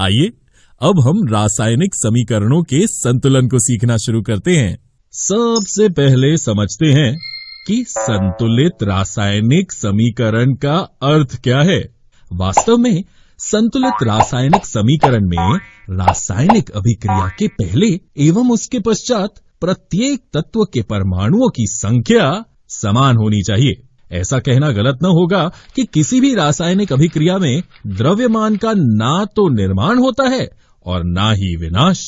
आइए अब हम रासायनिक समीकरणों के संतुलन को सीखना शुरू करते हैं। सबसे पहले समझते हैं कि संतुलित रासायनिक समीकरण का अर्थ क्या है। वास्तव में संतुलित रासायनिक समीकरण में रासायनिक अभिक्रिया के पहले एवं उसके पश्चात प्रत्येक तत्व के परमाणुओं की संख्या समान होनी चाहिए। ऐसा कहना गलत न होगा कि किसी भी रासायनिक अभिक्रिया में द्रव्यमान का ना तो निर्माण होता है और ना ही विनाश।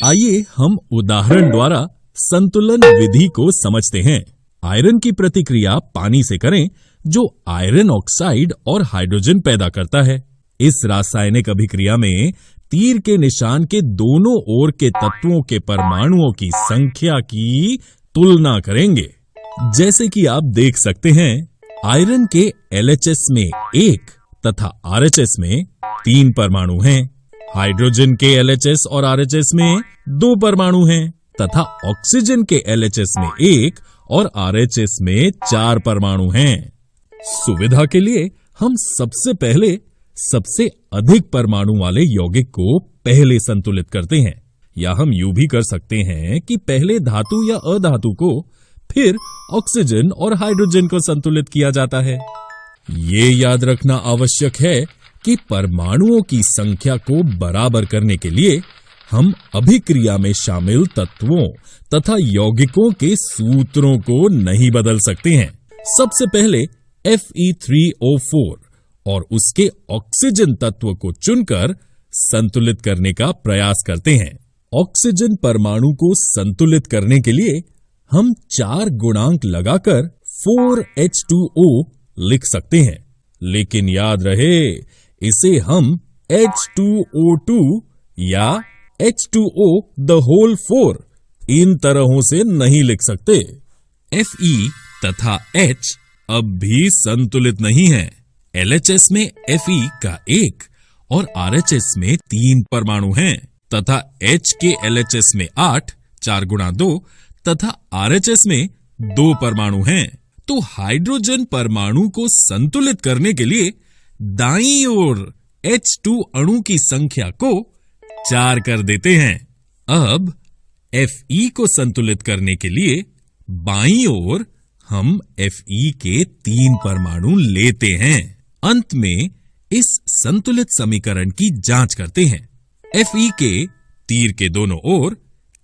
आइए हम उदाहरण द्वारा संतुलन विधि को समझते हैं। आयरन की प्रतिक्रिया पानी से करें जो आयरन ऑक्साइड और हाइड्रोजन पैदा करता है। इस रासायनिक अभिक्रिया में तीर के निशान के दोनों ओर के तत्वों के परमाणुओं की संख्या की तुलना करेंगे। जैसे कि आप देख सकते हैं, आयरन के LHS में 1 तथा RHS में 3 परमाणु हैं। हाइड्रोजन के LHS और RHS में 2 परमाणु हैं तथा ऑक्सीजन के LHS में 1 और RHS में 4 परमाणु हैं। सुविधा के लिए हम सबसे पहले सबसे अधिक परमाणु वाले यौगिक को पहले संतुलित करते हैं, या हम यूं भी कर सकते हैं कि पहले धातु या अधातु को, फिर ऑक्सीजन और हाइड्रोजन को संतुलित किया जाता है। ये याद रखना आवश्यक है कि परमाणुओं की संख्या को बराबर करने के लिए हम अभिक्रिया में शामिल तत्वों तथा यौगिकों के सूत्रों को नहीं बदल सकते हैं। सबसे पहले Fe3O4 और उसके ऑक्सीजन तत्व को चुनकर संतुलित करने का प्रयास करते हैं। ऑक्सीजन परमाणु को संतुलित करने के लिए हम 4 गुणांक लगाकर 4H2O लिख सकते हैं, लेकिन याद रहे इसे हम H2O2 या H2O the whole 4 इन तरहों से नहीं लिख सकते। Fe तथा H अब भी संतुलित नहीं है। LHS में Fe का 1 और RHS में 3 परमाणु हैं तथा H के LHS में 8 4 गुणा 2 तथा RHS में 2 परमाणु हैं। तो हाइड्रोजन परमाणु को संतुलित करने के लिए दाईं ओर H2 अणु की संख्या को 4 कर देते हैं। अब Fe को संतुलित करने के लिए बाईं ओर हम Fe के 3 परमाणु लेते हैं। अंत में इस संतुलित समीकरण की जांच करते हैं। Fe के तीर के दोनों ओर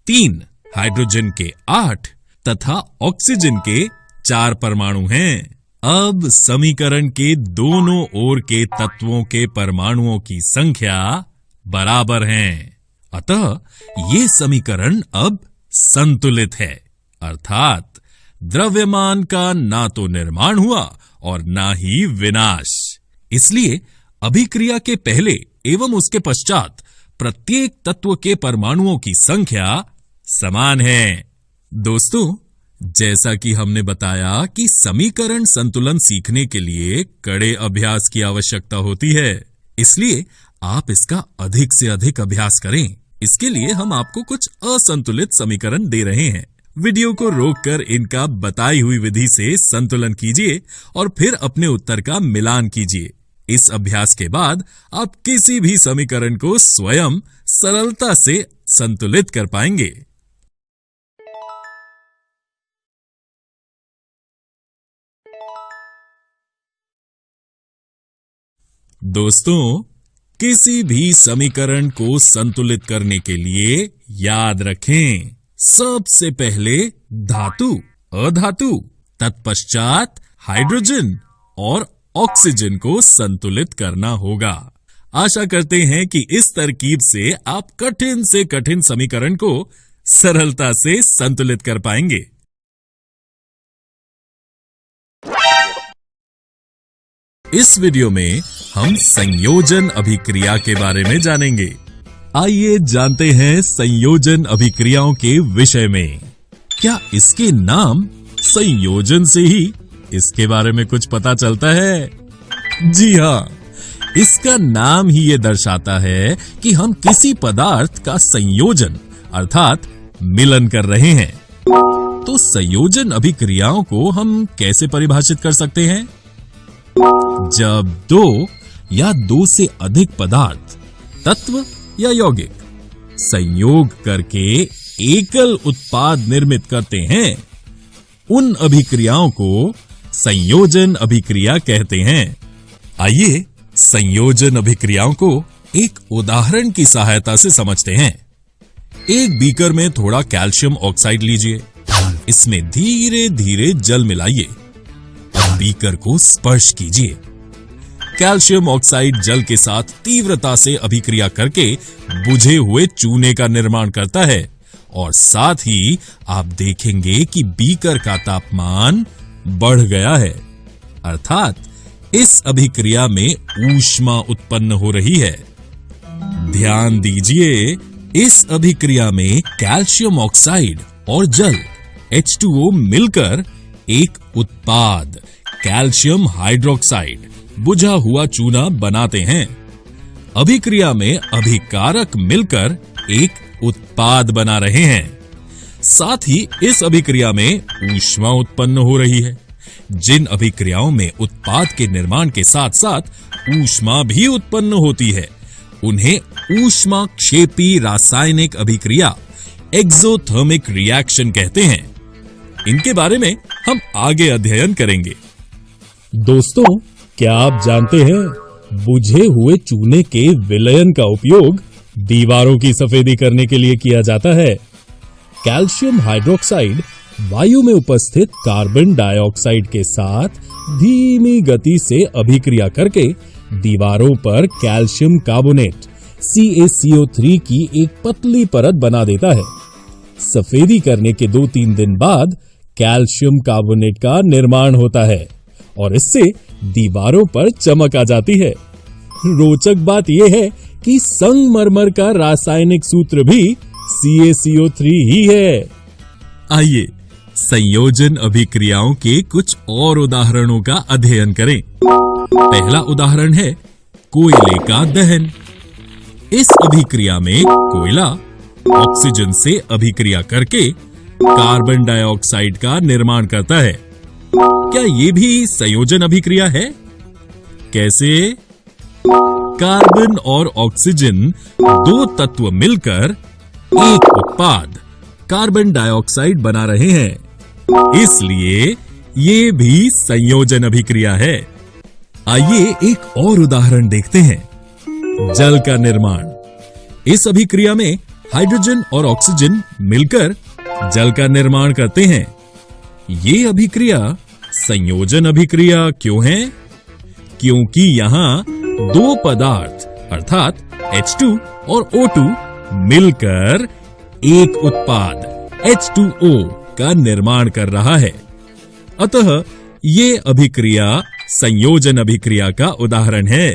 3, हाइड्रोजन के 8 तथा ऑक्सीजन के 4 परमाणु हैं। अब समीकरण के दोनों ओर के तत्वों के परमाणुओं की संख्या बराबर हैं। अतः ये समीकरण अब संतुलित है, अर्थात द्रव्यमान का ना तो निर्माण हुआ और ना ही विनाश। इसलिए अभिक्रिया के पहले एवं उसके पश्चात प्रत्येक तत्व के परमाणुओं की संख्या समान है। दोस्तों, जैसा कि हमने बताया कि समीकरण संतुलन सीखने के लिए कड़े अभ्यास की आवश्यकता होती है, इसलिए आप इसका अधिक से अधिक अभ्यास करें। इसके लिए हम आपको कुछ असंतुलित समीकरण दे रहे हैं। वीडियो को रोककर इनका बताई हुई विधि से संतुलन कीजिए और फिर अपने उत्तर का मिलान कीजिए। इस अभ्यास के बाद आप किसी भी समीकरण को स्वयं सरलता से संतुलित कर पाएंगे। दोस्तों, किसी भी समीकरण को संतुलित करने के लिए याद रखें, सबसे पहले धातु, अधातु, तत्पश्चात हाइड्रोजन और ऑक्सीजन को संतुलित करना होगा। आशा करते हैं कि इस तरकीब से आप कठिन से कठिन समीकरण को सरलता से संतुलित कर पाएंगे। इस वीडियो में हम संयोजन अभिक्रिया के बारे में जानेंगे। आइए जानते हैं संयोजन अभिक्रियाओं के विषय में। क्या इसके नाम संयोजन से ही इसके बारे में कुछ पता चलता है? जी हाँ, इसका नाम ही ये दर्शाता है कि हम किसी पदार्थ का संयोजन अर्थात मिलन कर रहे हैं। तो संयोजन अभिक्रियाओं को हम कैसे परिभाषित कर सकते हैं? जब 2 या 2 से अधिक पदार्थ तत्व या यौगिक संयोग करके एकल उत्पाद निर्मित करते हैं, उन अभिक्रियाओं को संयोजन अभिक्रिया कहते हैं। आइए संयोजन अभिक्रियाओं को एक उदाहरण की सहायता से समझते हैं। एक बीकर में थोड़ा कैल्शियम ऑक्साइड लीजिए, इसमें धीरे धीरे जल मिलाइए और बीकर को स्पर्श कीजिए। कैल्शियम ऑक्साइड जल के साथ तीव्रता से अभिक्रिया करके बुझे हुए चूने का निर्माण करता है और साथ ही आप देखेंगे कि बीकर का तापमान बढ़ गया है, अर्थात इस अभिक्रिया में ऊष्मा उत्पन्न हो रही है। ध्यान दीजिए, इस अभिक्रिया में कैल्शियम ऑक्साइड और जल H2O मिलकर एक उत्पाद कैल्शियम हाइड्रोक्साइड बुझा हुआ चूना बनाते हैं। अभिक्रिया में अभिकारक मिलकर एक उत्पाद बना रहे हैं। साथ ही इस अभिक्रिया में ऊष्मा उत्पन्न हो रही है। जिन अभिक्रियाओं में उत्पाद के निर्माण के साथ साथ ऊष्मा भी उत्पन्न होती है, उन्हें ऊष्माक्षेपी रासायनिक अभिक्रिया एक्सोथर्मिक रिएक्शन कहते हैं। इनके बारे में हम आगे अध्ययन करेंगे। दोस्तों, क्या आप जानते हैं बुझे हुए चूने के विलयन का उपयोग दीवारों की सफेदी करने के लिए किया जाता है। कैल्शियम हाइड्रोक्साइड वायु में उपस्थित कार्बन डाइऑक्साइड के साथ धीमी गति से अभिक्रिया करके दीवारों पर कैल्शियम कार्बोनेट CaCO3 की एक पतली परत बना देता है। सफेदी करने के 2-3 दिन बाद कैल्शियम कार्बोनेट का निर्माण होता है और इससे दीवारों पर चमक आ जाती है। रोचक बात यह है कि संगमरमर का रासायनिक सूत्र भी CaCO3 ही है। आइए संयोजन अभिक्रियाओं के कुछ और उदाहरणों का अध्ययन करें। पहला उदाहरण है कोयले का दहन। इस अभिक्रिया में कोयला ऑक्सीजन से अभिक्रिया करके कार्बन डाइऑक्साइड का निर्माण करता है। क्या ये भी संयोजन अभिक्रिया है? कैसे? कार्बन और ऑक्सीजन दो तत्व मिलकर एक उत्पाद कार्बन डाइऑक्साइड बना रहे हैं, इसलिए ये भी संयोजन अभिक्रिया है। आइए एक और उदाहरण देखते हैं। जल का निर्माण। इस अभिक्रिया में हाइड्रोजन और ऑक्सीजन मिलकर जल का निर्माण करते हैं। ये अभिक्रिया संयोजन अभिक्रिया क्यों है? क्योंकि यहां दो पदार्थ अर्थात H2 और O2 मिलकर एक उत्पाद H2O का निर्माण कर रहा है। अतः ये अभिक्रिया संयोजन अभिक्रिया का उदाहरण है।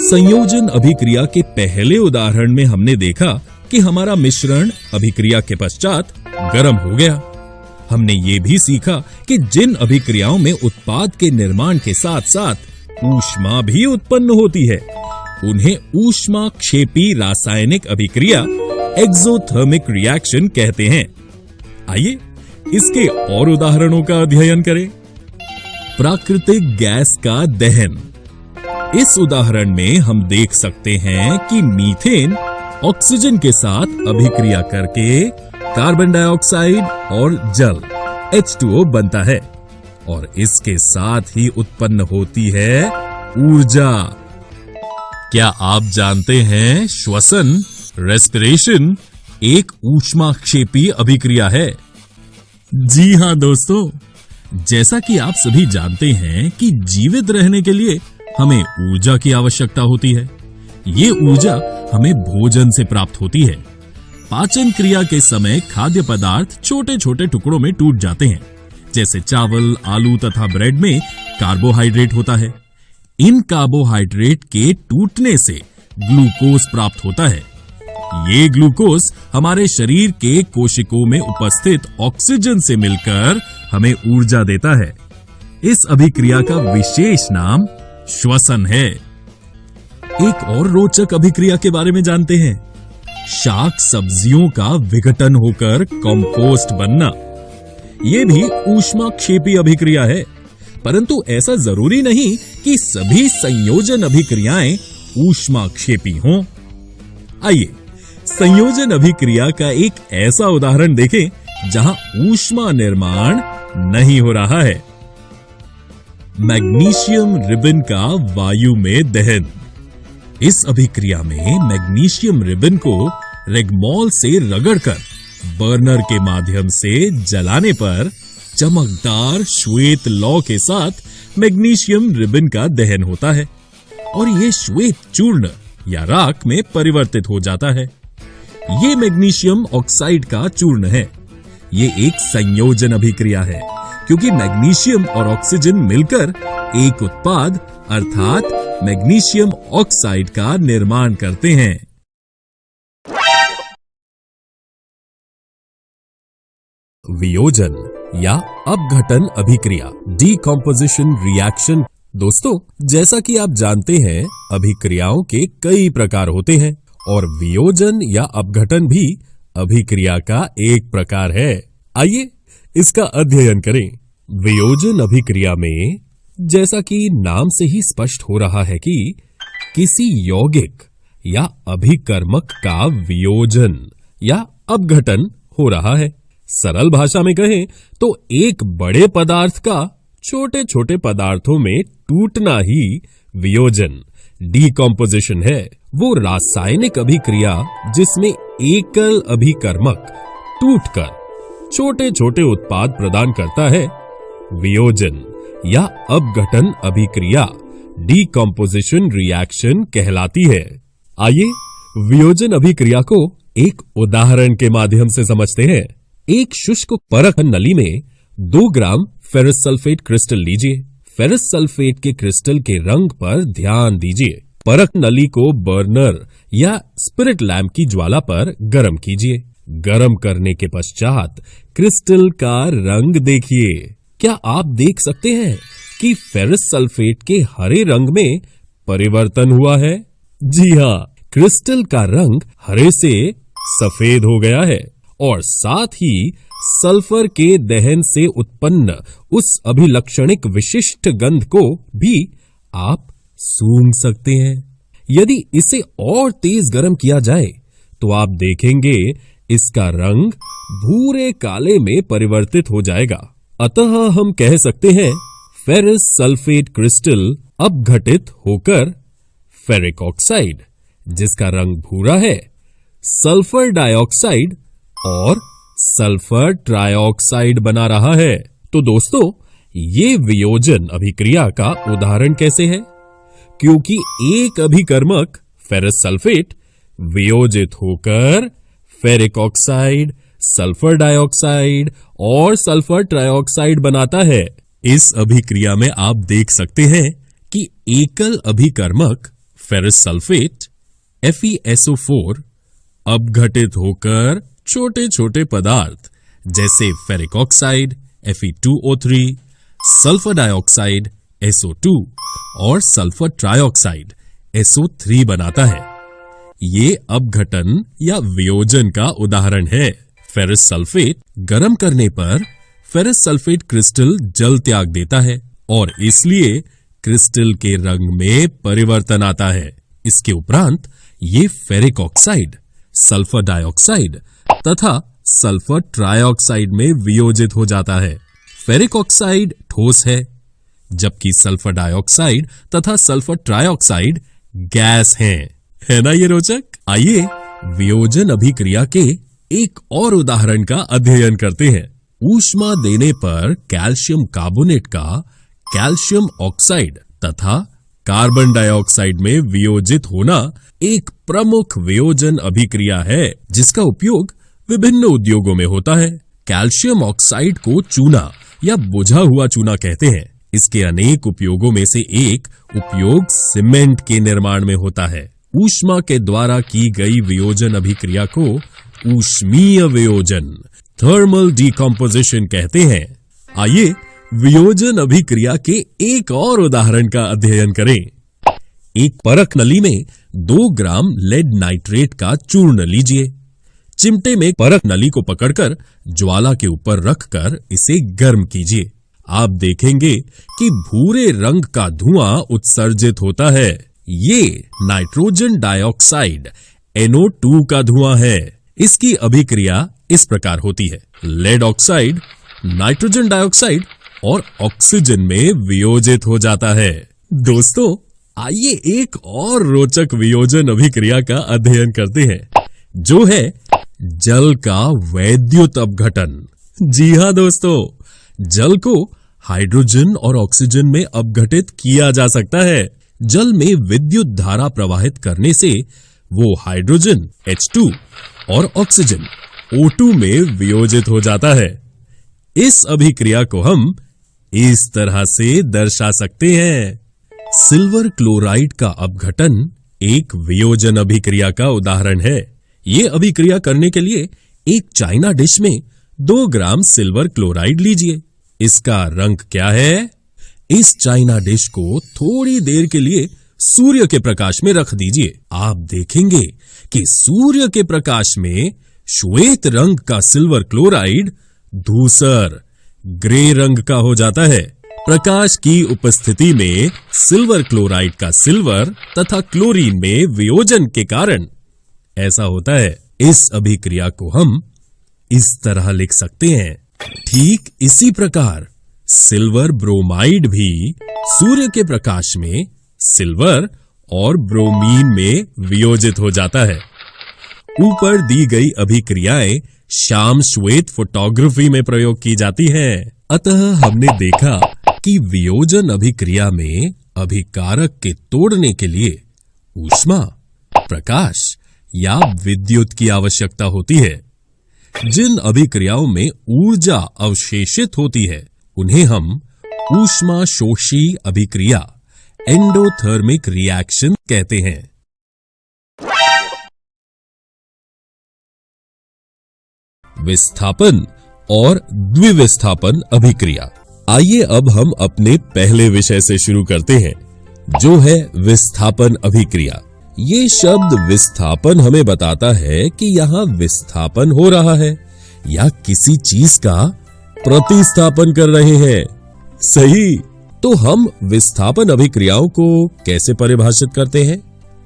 संयोजन अभिक्रिया के पहले उदाहरण में हमने देखा कि हमारा मिश्रण अभिक्रिया के पश्चात गर्म हो गया। हमने ये भी सीखा कि जिन अभिक्रियाओं में उत्पाद के निर्माण के साथ साथ ऊष्मा भी उत्पन्न होती है, उन्हें ऊष्माक्षेपी रासायनिक अभिक्रिया एक्सोथर्मिक रिएक्शन कहते हैं। आइए इसके और उदाहरणों का अध्ययन करें। प्राकृतिक गैस का दहन। इस उदाहरण में हम देख सकते हैं कि मीथेन ऑक्सीजन के साथ अभिक्रिया करके कार्बन डाइऑक्साइड और जल H2O बनता है और इसके साथ ही उत्पन्न होती है ऊर्जा। क्या आप जानते हैं श्वसन रेस्पिरेशन एक ऊष्माक्षेपी अभिक्रिया है? जी हां दोस्तों, जैसा कि आप सभी जानते हैं कि जीवित रहने के लिए हमें ऊर्जा की आवश्यकता होती है। ये ऊर्जा हमें भोजन से प्राप्त होती है। पाचन क्रिया के समय खाद्य पदार्थ छोटे छोटे टुकड़ों में टूट जाते हैं। जैसे चावल, आलू तथा ब्रेड में कार्बोहाइड्रेट होता है। इन कार्बोहाइड्रेट के टूटने से ग्लूकोज प्राप्त होता है। ये ग्लूकोज हमारे शरीर के कोशिकाओं में उपस्थित ऑक्सीजन से मिलकर हमें ऊर्जा देता है। इस अभिक्रिया का विशेष नाम श्वसन है। एक और रोचक अभिक्रिया के बारे में जानते हैं। शाक सब्जियों का विघटन होकर कंपोस्ट बनना। यह भी ऊष्माक्षेपी अभिक्रिया है, परंतु ऐसा जरूरी नहीं कि सभी संयोजन अभिक्रियाएं ऊष्माक्षेपी हों। आइए संयोजन अभिक्रिया का एक ऐसा उदाहरण देखें जहां ऊष्मा निर्माण नहीं हो रहा है। मैग्नीशियम रिबन का वायु में दहन। इस अभिक्रिया में मैग्नीशियम रिबन को रेगमॉल से रगड़कर बर्नर के माध्यम से जलाने पर चमकदार श्वेत लौ के साथ मैग्नीशियम रिबन का दहन होता है और यह श्वेत चूर्ण या राख में परिवर्तित हो जाता है। ये मैग्नीशियम ऑक्साइड का चूर्ण है। ये एक संयोजन अभिक्रिया है क्योंकि मैग्नीशियम और ऑक्सीजन मिलकर एक उत्पाद अर्थात मैग्नीशियम ऑक्साइड का निर्माण करते हैं। वियोजन या अपघटन अभिक्रिया, डीकॉम्पोजिशन रिएक्शन। दोस्तों, जैसा कि आप जानते हैं, अभिक्रियाओं के कई प्रकार होते हैं और वियोजन या अपघटन भी अभिक्रिया का एक प्रकार है। आइए इसका अध्ययन करें। वियोजन अभिक्रिया में जैसा कि नाम से ही स्पष्ट हो रहा है कि किसी यौगिक या अभिकर्मक का वियोजन या अपघटन हो रहा है। सरल भाषा में कहें तो एक बड़े पदार्थ का छोटे छोटे पदार्थों में टूटना ही वियोजन, डीकॉम्पोजिशन है। वो रासायनिक अभिक्रिया जिसमें एकल अभिकर्मक टूटकर छोटे छोटे उत्पाद प्रदान करता है, वियोजन या अपघटन अभिक्रिया, डीकॉम्पोजिशन रिएक्शन कहलाती है। आइए वियोजन अभिक्रिया को एक उदाहरण के माध्यम से समझते हैं। एक शुष्क परख नली में 2 ग्राम फेरस सल्फेट क्रिस्टल लीजिए। फेरस सल्फेट के क्रिस्टल के रंग पर ध्यान दीजिए। परख नली को बर्नर या स्पिरिट लैंप की ज्वाला पर गर्म कीजिए। गर्म करने के पश्चात क्रिस्टल का रंग देखिए। क्या आप देख सकते हैं कि फेरस सल्फेट के हरे रंग में परिवर्तन हुआ है? जी हाँ, क्रिस्टल का रंग हरे से सफेद हो गया है और साथ ही सल्फर के दहन से उत्पन्न उस अभिलक्षणिक विशिष्ट गंध को भी आप सूंघ सकते हैं। यदि इसे और तेज गर्म किया जाए तो आप देखेंगे इसका रंग भूरे काले में परिवर्तित हो जाएगा। अतः हम कह सकते हैं फेरस सल्फेट क्रिस्टल अपघटित होकर फेरिक ऑक्साइड, जिसका रंग भूरा है, सल्फर डाइऑक्साइड और सल्फर ट्राइऑक्साइड बना रहा है। तो दोस्तों, ये वियोजन अभिक्रिया का उदाहरण कैसे है? क्योंकि एक अभिकर्मक फेरस सल्फेट वियोजित होकर फेरिक ऑक्साइड, सल्फर डाइऑक्साइड और सल्फर ट्राइऑक्साइड बनाता है। इस अभिक्रिया में आप देख सकते हैं कि एकल अभिकर्मक फेरस सल्फेट FeSO4 अपघटित होकर छोटे छोटे पदार्थ जैसे ferric oxide Fe2O3, sulphur dioxide SO2 और सल्फर ट्राइऑक्साइड SO3 बनाता है। ये अपघटन या वियोजन का उदाहरण है। फेरस सल्फेट गर्म करने पर फेरस सल्फेट क्रिस्टल जल त्याग देता है और इसलिए क्रिस्टल के रंग में परिवर्तन आता है। इसके उपरांत ये फेरिक ऑक्साइड, सल्फर डाइऑक्साइड तथा सल्फर ट्राइऑक्साइड में वियोजित हो जाता है। फेरिक ऑक्साइड ठोस है, जबकि सल्फर डाइऑक्साइड तथा सल्फर ट्राइऑक्साइड गैस हैं। है ना ये रोचक? आइए वियोजन अभिक्रिया के एक और उदाहरण का अध्ययन करते हैं। ऊष्मा देने पर कैल्शियम कार्बोनेट का कैल्शियम ऑक्साइड तथा कार्बन डाइऑक्साइड में वियोजित होना एक प्रमुख वियोजन अभिक्रिया है, जिसका उपयोग विभिन्न उद्योगों में होता है। कैल्शियम ऑक्साइड को चूना या बुझा हुआ चूना कहते हैं। इसके अनेक उपयोगों में से एक उपयोग सीमेंट के निर्माण में होता है। ऊष्मा के द्वारा की गई वियोजन अभिक्रिया को ऊष्मीय वियोजन, थर्मल डीकॉम्पोजिशन कहते हैं। आइए वियोजन अभिक्रिया के एक और उदाहरण का अध्ययन करें। एक परख नली में 2 ग्राम लेड नाइट्रेट का चूर्ण लीजिए। चिमटे में परख नली को पकड़कर ज्वाला के ऊपर रखकर इसे गर्म कीजिए। आप देखेंगे कि भूरे रंग का धुआं उत्सर्जित होता है। ये नाइट्रोजन डाइऑक्साइड NO2 का धुआं है। इसकी अभिक्रिया इस प्रकार होती है। लेड ऑक्साइड नाइट्रोजन डाइऑक्साइड और ऑक्सीजन में वियोजित हो जाता है। दोस्तों, आइए एक और रोचक वियोजन अभिक्रिया का अध्ययन करते हैं, जो है जल का वैद्युत अपघटन। जी हां दोस्तों, जल को हाइड्रोजन और ऑक्सीजन में अपघटित किया जा सकता है। जल में विद्युत धारा प्रवाहित करने से वो हाइड्रोजन H2 और ऑक्सीजन O2 में वियोजित हो जाता है। इस अभिक्रिया को हम इस तरह से दर्शा सकते हैं। सिल्वर क्लोराइड का अपघटन एक वियोजन अभिक्रिया का उदाहरण है। ये अभिक्रिया करने के लिए एक चाइना डिश में 2 ग्राम सिल्वर क्लोराइड लीजिए। इसका रंग क्या है? इस चाइना डिश को थोड़ी देर के लिए सूर्य के प्रकाश में रख दीजिए। आप देखेंगे कि सूर्य के प्रकाश में श्वेत रंग का सिल्वर क्लोराइड धूसर ग्रे रंग का हो जाता है। प्रकाश की उपस्थिति में सिल्वर क्लोराइड का सिल्वर तथा क्लोरीन में वियोजन के कारण ऐसा होता है। इस अभिक्रिया को हम इस तरह लिख सकते हैं। ठीक इसी प्रकार सिल्वर ब्रोमाइड भी सूर्य के प्रकाश में सिल्वर और ब्रोमीन में वियोजित हो जाता है। ऊपर दी गई अभिक्रियाएं श्याम श्वेत फोटोग्राफी में प्रयोग की जाती हैं। अतः हमने देखा कि वियोजन अभिक्रिया में अभिकारक के तोड़ने के लिए ऊष्मा, प्रकाश या विद्युत की आवश्यकता होती है। जिन अभिक्रियाओं में ऊर्जा अवशेषित होती है उन्हें हम ऊष्मा शोषी अभिक्रिया एंडोथर्मिक रिएक्शन कहते हैं। विस्थापन और द्विविस्थापन अभिक्रिया। आइए अब हम अपने पहले विषय से शुरू करते हैं, जो है विस्थापन अभिक्रिया। ये शब्द विस्थापन हमें बताता है कि यहाँ विस्थापन हो रहा है या किसी चीज का प्रतिस्थापन कर रहे हैं। सही। तो हम विस्थापन अभिक्रियाओं को कैसे परिभाषित करते हैं?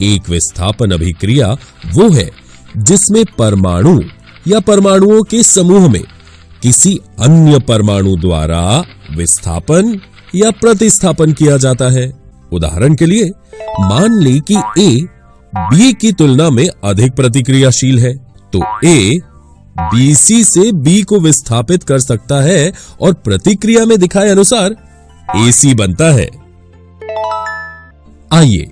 एक विस्थापन अभिक्रिया वो है जिसमें परमाणु या परमाणुओं के समूह में किसी अन्य परमाणु द्वारा विस्थापन या प्रतिस्थापन किया जाता है। उदाहरण के लिए मान ली कि A B की तुलना में अधिक प्रतिक्रियाशील है, तो A BC से B को विस्थापित कर सकता है और प्रतिक्रिया में दिखाए अनुसार AC बनता है। आइए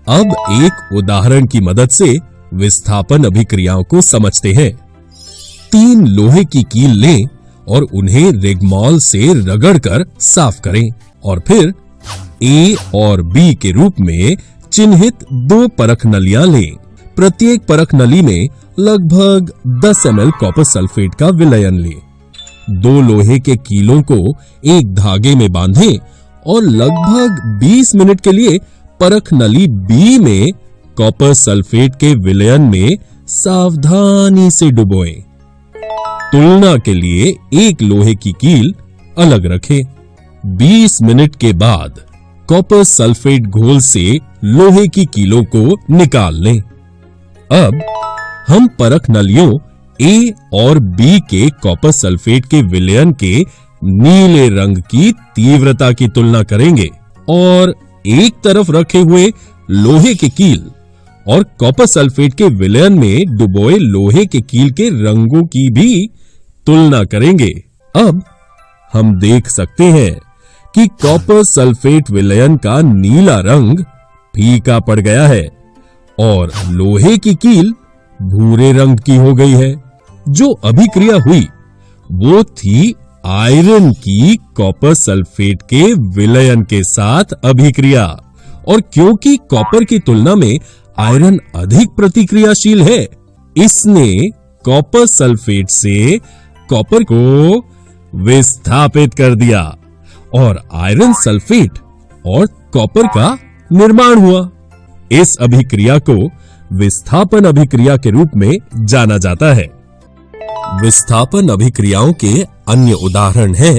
अब एक उदाहरण की मदद से विस्थापन अभिक्रियाओं को समझते हैं। 3 लोहे की कील लें और उन्हें रिगमॉल से रगड़कर साफ करें और फिर A और B के रूप में चिन्हित 2 परख नलियां लें। प्रत्येक परख नली में लगभग 10 ml कॉपर सल्फेट का विलयन लें। 2 लोहे के कीलों को एक धागे में बांधें और लगभग 20 मिनट के लिए परख नली B में कॉपर सल्फेट के विलयन में सावधानी से डुबोएं। तुलना के लिए एक लोहे की कील अलग रखें। 20 मिनट के बाद कॉपर सल्फेट घोल से लोहे की कीलों को निकाल लें। अब हम परख नलियों A और B के कॉपर सल्फेट के विलयन के नीले रंग की तीव्रता की तुलना करेंगे और एक तरफ रखे हुए लोहे के कील और कॉपर सल्फेट के विलयन में डुबोए लोहे के कील के रंगों की भी तुलना करेंगे। अब हम देख सकते हैं कि कॉपर सल्फेट विलयन का नीला रंग फीका पड़ गया है और लोहे की कील भूरे रंग की हो गई है। जो अभिक्रिया हुई वो थी आयरन की कॉपर सल्फेट के विलयन के साथ अभिक्रिया, और क्योंकि कॉपर की तुलना में आयरन अधिक प्रतिक्रियाशील है, इसने कॉपर सल्फेट से कॉपर को विस्थापित कर दिया और आयरन सल्फेट और कॉपर का निर्माण हुआ। इस अभिक्रिया को विस्थापन अभिक्रिया के रूप में जाना जाता है। विस्थापन अभिक्रियाओं के अन्य उदाहरण हैं।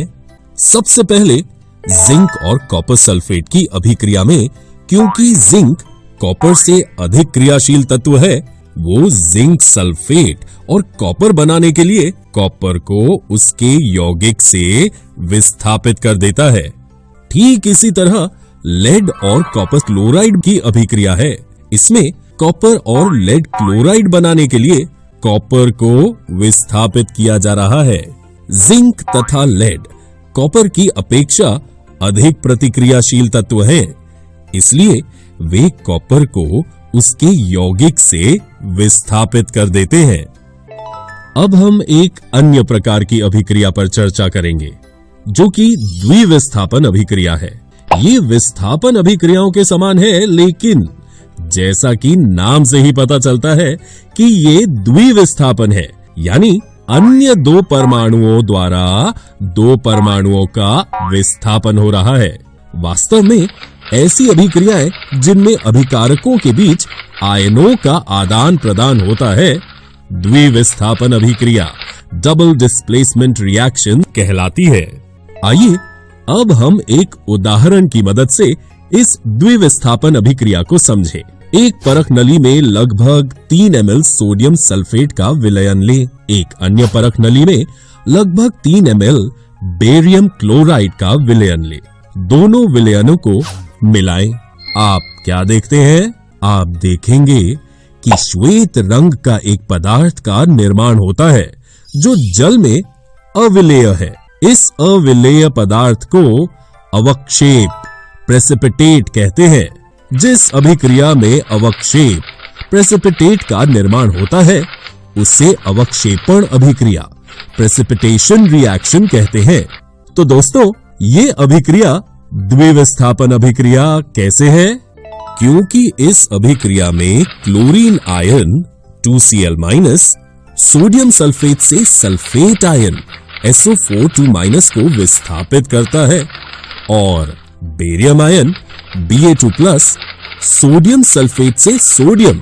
सबसे पहले जिंक और कॉपर सल्फेट की अभिक्रिया में, क्योंकि जिंक कॉपर से अधिक क्रियाशील तत्व है, वो जिंक सल्फेट और कॉपर बनाने के लिए कॉपर को उसके यौगिक से विस्थापित कर देता है। ठीक इसी तरह लेड और कॉपर क्लोराइड की अभिक्रिया है। इसमें कॉपर और लेड क्लोराइड बनाने के लिए कॉपर को विस्थापित किया जा रहा है। जिंक तथा लेड कॉपर की अपेक्षा अधिक प्रतिक्रियाशील तत्व हैं, इसलिए वे कॉपर को उसके यौगिक से विस्थापित कर देते हैं। अब हम एक अन्य प्रकार की अभिक्रिया पर चर्चा करेंगे, जो कि द्विविस्थापन अभिक्रिया है। ये विस्थापन अभिक्रियाओं के समान है, लेकिन जैसा कि नाम से ही पता चलता है कि ये द्विविस्थापन है, यानी अन्य दो परमाणुओं द्वारा दो परमाणुओं का विस्थापन हो रहा है। वास्तव में ऐसी अभिक्रियाएं जिनमें अभिकारकों के बीच आयनों का आदान प्रदान होता है, द्विविस्थापन अभिक्रिया डबल डिस्प्लेसमेंट रिएक्शन कहलाती है। आइए अब हम एक उदाहरण की मदद से इस द्विविस्थापन अभिक्रिया को समझें। एक परख नली में लगभग 3 ml सोडियम सल्फेट का विलयन लें। एक अन्य परख नली में लगभग 3 ml बेरियम क्लोराइड का विलयन लें। दोनों विलयनों को मिलाएं। आप क्या देखते हैं? आप देखेंगे कि श्वेत रंग का एक पदार्थ का निर्माण होता है जो जल में अविलेय है। इस अविलेय पदार्थ को अवक्षेप प्रेसिपिटेट कहते हैं। जिस अभिक्रिया में अवक्षेप प्रेसिपिटेट का निर्माण होता है उसे अवक्षेपण अभिक्रिया प्रेसिपिटेशन रिएक्शन कहते हैं। तो दोस्तों, ये अभिक्रिया द्विविस्थापन अभिक्रिया कैसे है? क्योंकि इस अभिक्रिया में chlorine ion 2Cl- sodium sulphate से सल्फेट आयन SO4 को विस्थापित करता है और barium ion Ba2+ sodium sulphate से सोडियम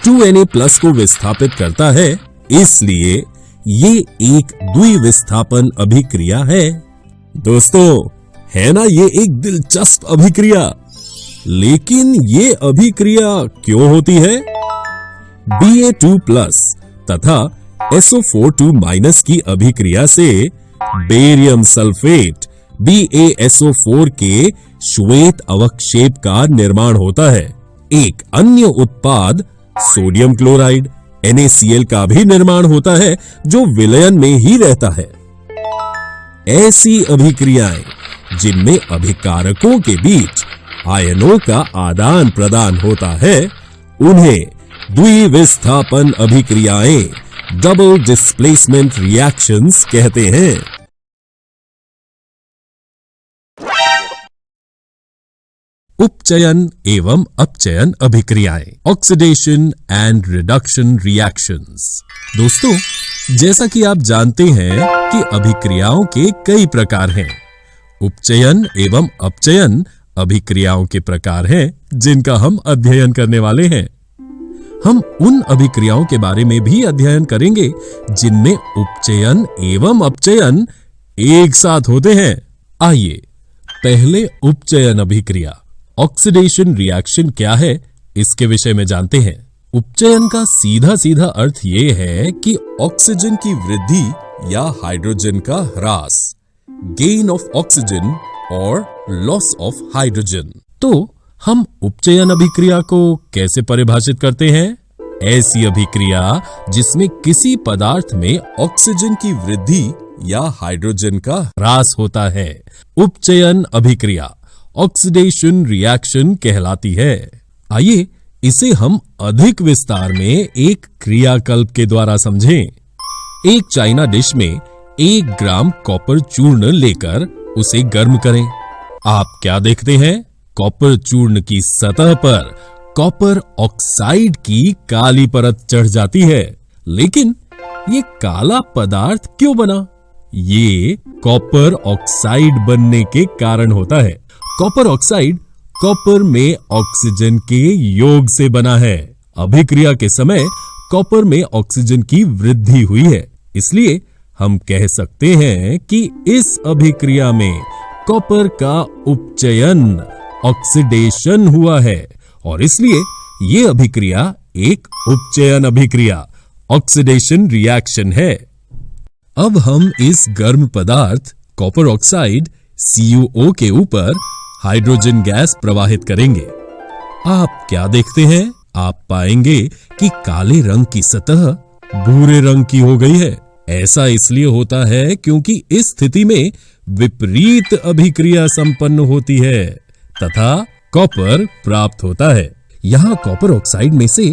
2Na+ को विस्थापित करता है। इसलिए ये एक द्विविस्थापन अभिक्रिया है। दोस्तों, है ना ये एक दिलचस्प अभिक्रिया? लेकिन ये अभिक्रिया क्यों होती है? Ba2+ तथा SO4 की अभिक्रिया से बेरियम सल्फेट BaSO4 के श्वेत अवक्षेप का निर्माण होता है। एक अन्य उत्पाद सोडियम क्लोराइड NaCl का भी निर्माण होता है जो विलयन में ही रहता है। ऐसी अभिक्रियाएं जिनमें अभिकारकों के बीच आयनों का आदान प्रदान होता है उन्हें द्विविस्थापन अभिक्रियाएं डबल डिस्प्लेसमेंट रिएक्शंस कहते हैं। उपचयन एवं अपचयन अभिक्रियाएं, ऑक्सीडेशन एंड रिडक्शन रिएक्शंस। दोस्तों, जैसा कि आप जानते हैं कि अभिक्रियाओं के कई प्रकार हैं। उपचयन एवं अपचयन अभिक्रियाओं के प्रकार हैं जिनका हम अध्ययन करने वाले हैं। हम उन अभिक्रियाओं के बारे में भी अध्ययन करेंगे जिनमें उपचयन एवं अपचयन एक साथ होते हैं। आइए पहले उपचयन अभिक्रिया ऑक्सीडेशन रिएक्शन क्या है इसके विषय में जानते हैं। उपचयन का सीधा सीधा अर्थ ये है कि ऑक्सीजन की वृद्धि या हाइड्रोजन का ह्रास, गेन ऑफ ऑक्सीजन और लॉस ऑफ हाइड्रोजन। तो हम उपचयन अभिक्रिया को कैसे परिभाषित करते हैं? ऐसी अभिक्रिया जिसमें किसी पदार्थ में ऑक्सीजन की वृद्धि या हाइड्रोजन का ह्रास होता है, उपचयन अभिक्रिया ऑक्सीडेशन रिएक्शन कहलाती है। आइए इसे हम अधिक विस्तार में एक क्रियाकल्प के द्वारा समझें। एक चाइना डिश में 1 ग्राम कॉपर चूर्ण लेकर उसे गर्म करें। आप क्या देखते हैं? कॉपर चूर्ण की सतह पर कॉपर ऑक्साइड की काली परत चढ़ जाती है। लेकिन ये काला पदार्थ क्यों बना? ये कॉपर ऑक्साइड बनने के कारण होता है। कॉपर ऑक्साइड कॉपर में ऑक्सीजन के योग से बना है। अभिक्रिया के समय कॉपर में ऑक्सीजन की वृद्धि हुई है, इसलिए हम कह सकते हैं कि इस अभिक्रिया में कॉपर का उपचयन ऑक्सीडेशन हुआ है और इसलिए ये अभिक्रिया एक उपचयन अभिक्रिया ऑक्सीडेशन रिएक्शन है। अब हम इस गर्म पदार्थ कॉपर ऑक्साइड CuO के ऊपर हाइड्रोजन गैस प्रवाहित करेंगे। आप क्या देखते हैं? आप पाएंगे कि काले रंग की सतह भूरे रंग की हो गई है। ऐसा इसलिए होता है क्योंकि इस स्थिति में विपरीत अभिक्रिया संपन्न होती है तथा कॉपर प्राप्त होता है। यहाँ कॉपर ऑक्साइड में से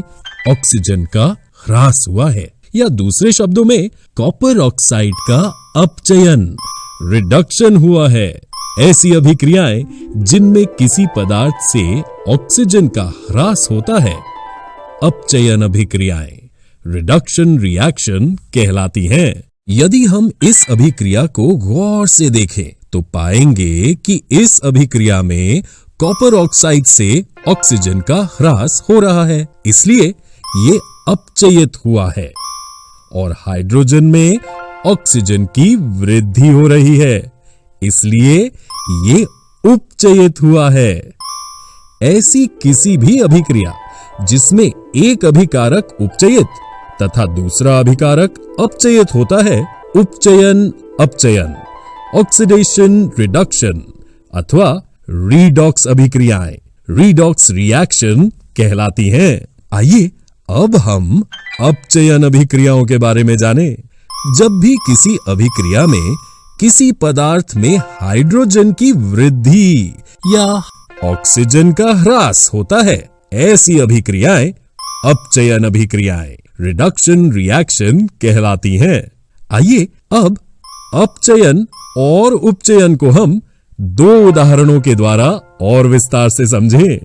ऑक्सीजन का ह्रास हुआ है, या दूसरे शब्दों में कॉपर ऑक्साइड का अपचयन रिडक्शन हुआ है। ऐसी अभिक्रियाएं जिनमें किसी पदार्थ से ऑक्सीजन का ह्रास होता है अपचयन अभिक्रियाएं रिडक्शन रिएक्शन कहलाती हैं। यदि हम इस अभिक्रिया को गौर से देखें तो पाएंगे कि इस अभिक्रिया में कॉपर ऑक्साइड से ऑक्सीजन का ह्रास हो रहा है, इसलिए ये अपचयित हुआ है, और हाइड्रोजन में ऑक्सीजन की वृद्धि हो रही है, इसलिए ये उपचयित हुआ है। ऐसी किसी भी अभिक्रिया जिसमें एक अभिकारक उपचयित तथा दूसरा अभिकारक अपचयित होता है उपचयन अपचयन ऑक्सीडेशन रिडक्शन अथवा रीडॉक्स अभिक्रियाएं रीडॉक्स रिएक्शन कहलाती हैं। आइए अब हम अपचयन अभिक्रियाओं के बारे में जानें। जब भी किसी अभिक्रिया में किसी पदार्थ में हाइड्रोजन की वृद्धि या ऑक्सीजन का ह्रास होता है, ऐसी अभिक्रियाएं अपचयन अभिक्रियाएं रिडक्शन रिएक्शन कहलाती हैं। आइए अब अपचयन और उपचयन को हम दो उदाहरणों के द्वारा और विस्तार से समझें।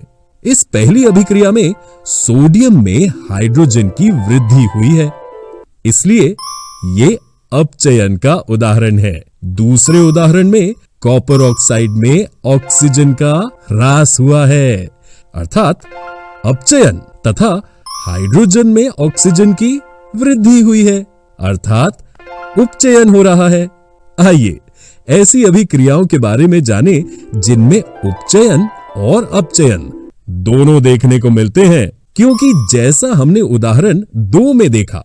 इस पहली अभिक्रिया में सोडियम में हाइड्रोजन की वृद्धि हुई है, इसलिए ये अपचयन का उदाहरण है। दूसरे उदाहरण में कॉपर ऑक्साइड में ऑक्सीजन का ह्रास हुआ है, अर्थात अपचयन, तथा हाइड्रोजन में ऑक्सीजन की वृद्धि हुई है, अर्थात उपचयन हो रहा है। आइए ऐसी अभिक्रियाओं के बारे में जानें जिनमें उपचयन और अपचयन दोनों देखने को मिलते हैं, क्योंकि जैसा हमने उदाहरण 2 में देखा,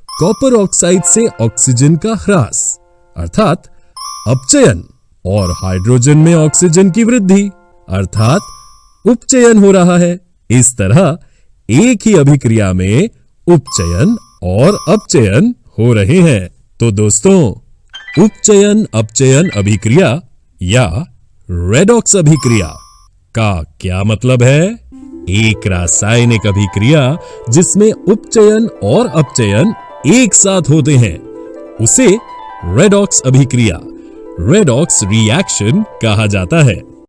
कॉपर ऑक्साइड से ऑक्सीजन का ह्रास अर्थात अपचयन और हाइड्रोजन में ऑक्सीजन की वृद्धि अर्थात उपचयन हो रहा है। इस तरह एक ही अभिक्रिया में उपचयन और अपचयन हो रहे हैं। तो दोस्तों, उपचयन अपचयन अभिक्रिया या रेडॉक्स अभिक्रिया का क्या मतलब है? एक रासायनिक अभिक्रिया जिसमें उपचयन और अपचयन एक साथ होते हैं उसे रेडॉक्स अभिक्रिया रेडॉक्स रिएक्शन कहा जाता है।